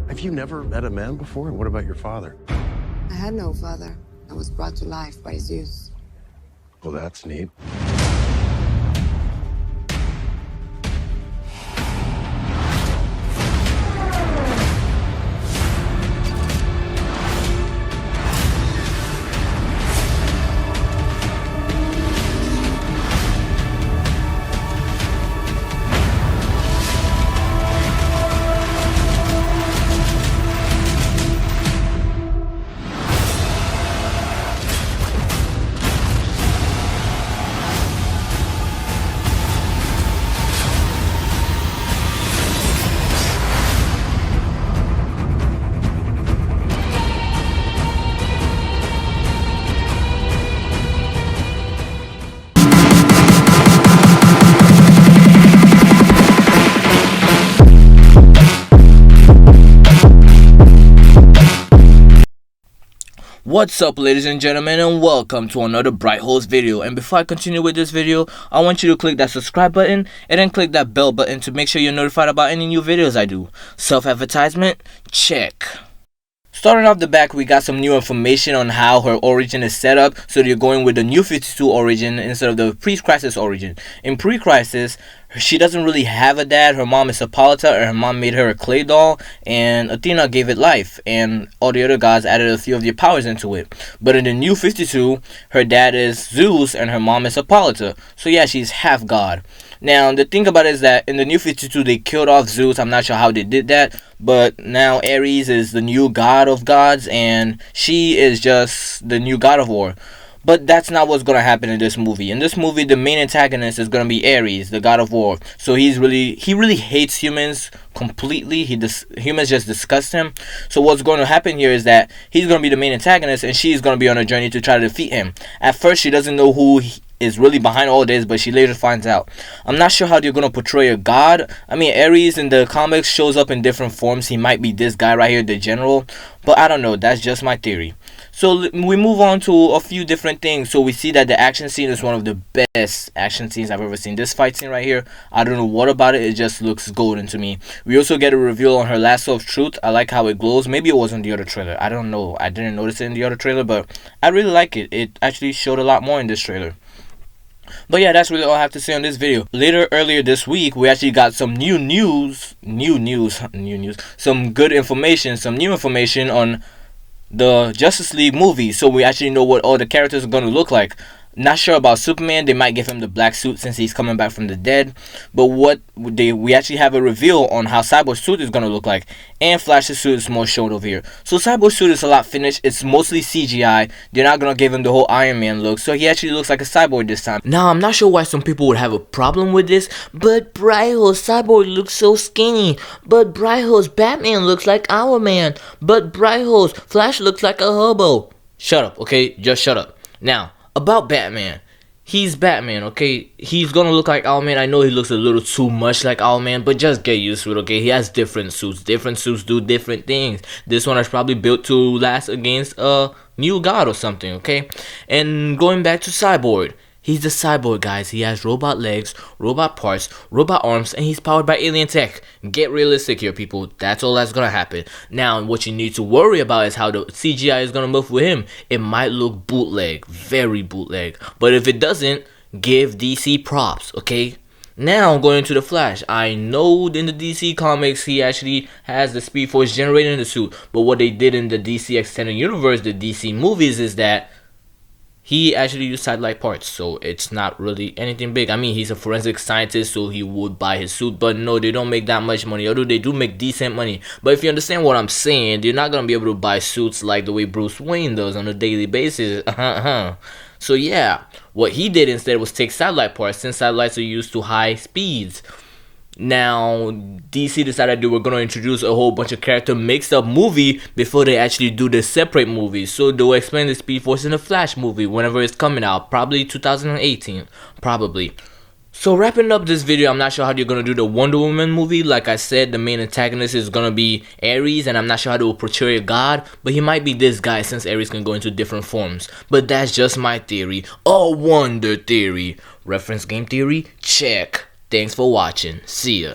Have you never met a man before? And what about your father? I had no father. I was brought to life by Zeus. Well, that's neat. What's up, ladies and gentlemen, and welcome to another Bright Holes video. And before I continue with this video, I want you to click that subscribe button and then click that bell button to make sure you're notified about any new videos I do. Self-advertisement? Check. Starting off the back, we got some new information on how her origin is set up. So you're going with the New 52 origin instead of the pre-crisis origin. In pre-crisis, she doesn't really have a dad. Her mom is Hippolyta, and her mom made her a clay doll, and Athena gave it life, and all the other gods added a few of their powers into it. But in the New 52, her dad is Zeus, and her mom is Hippolyta. So yeah, she's half god. Now, the thing about it is that in the New 52, they killed off Zeus. I'm not sure how they did that, but now Ares is the new god of gods, and she is just the new god of war. But that's not what's going to happen in this movie. In this movie, the main antagonist is going to be Ares, the god of war. So he really hates humans completely. Humans just disgust him. So what's going to happen here is that he's going to be the main antagonist, and she's going to be on a journey to try to defeat him. At first, she doesn't know who is really behind all this, but she later finds out. I'm not sure how they're going to portray a god. I mean, Ares in the comics shows up in different forms. He might be this guy right here, the general, but I don't know. That's just my theory. So we move on to a few different things. So we see that the action scene is one of the best action scenes I've ever seen. This fight scene right here, I don't know what about it, it just looks golden to me. We also get a reveal on her lasso of truth. I like how it glows. Maybe it was in the other trailer, I don't know. I didn't notice it in the other trailer, but I really like it. It actually showed a lot more in this trailer. But yeah, that's really all I have to say on this video. Earlier this week, we actually got some new news, some good information, some new information on the Justice League movie. So we actually know what all the characters are going to look like. Not sure about Superman. They might give him the black suit since he's coming back from the dead. But we actually have a reveal on how Cyborg's suit is going to look like. And Flash's suit is more shown over here. So Cyborg's suit is a lot finished. It's mostly CGI. They're not going to give him the whole Iron Man look. So he actually looks like a cyborg this time. Now, I'm not sure why some people would have a problem with this. But Bright Hole's Cyborg looks so skinny. But Bright Hole's Batman looks like Our Man. But Bright Hole's Flash looks like a hobo. Shut up, okay? Just shut up. Now, about Batman, he's Batman, okay? He's gonna look like Owlman. I know he looks a little too much like Owlman, but just get used to it, okay? He has different suits. Different suits do different things. This one is probably built to last against a new god or something, okay? And going back to Cyborg, he's the cyborg, guys. He has robot legs, robot parts, robot arms, and he's powered by alien tech. Get realistic here, people. That's all that's gonna happen. Now, what you need to worry about is how the CGI is gonna move with him. It might look bootleg, very bootleg. But if it doesn't, give DC props, okay? Now, going into the Flash. I know in the DC comics, he actually has the Speed Force generated in the suit. But what they did in the DC Extended Universe, the DC movies, is that he actually used satellite parts, so it's not really anything big. I mean, he's a forensic scientist, so he would buy his suit, but no, they don't make that much money, although they do make decent money. But if you understand what I'm saying, you're not gonna be able to buy suits like the way Bruce Wayne does on a daily basis. So yeah, what he did instead was take satellite parts, since satellites are used to high speeds. Now, DC decided they were going to introduce a whole bunch of character mixed up movie before they actually do the separate movies. So they'll explain the Speed Force in the Flash movie whenever it's coming out, probably 2018, probably. So wrapping up this video, I'm not sure how they're going to do the Wonder Woman movie. Like I said, the main antagonist is going to be Ares, and I'm not sure how they will portray a god, but he might be this guy since Ares can go into different forms. But that's just my theory, a wonder theory. Reference game theory? Check. Thanks for watching. See ya.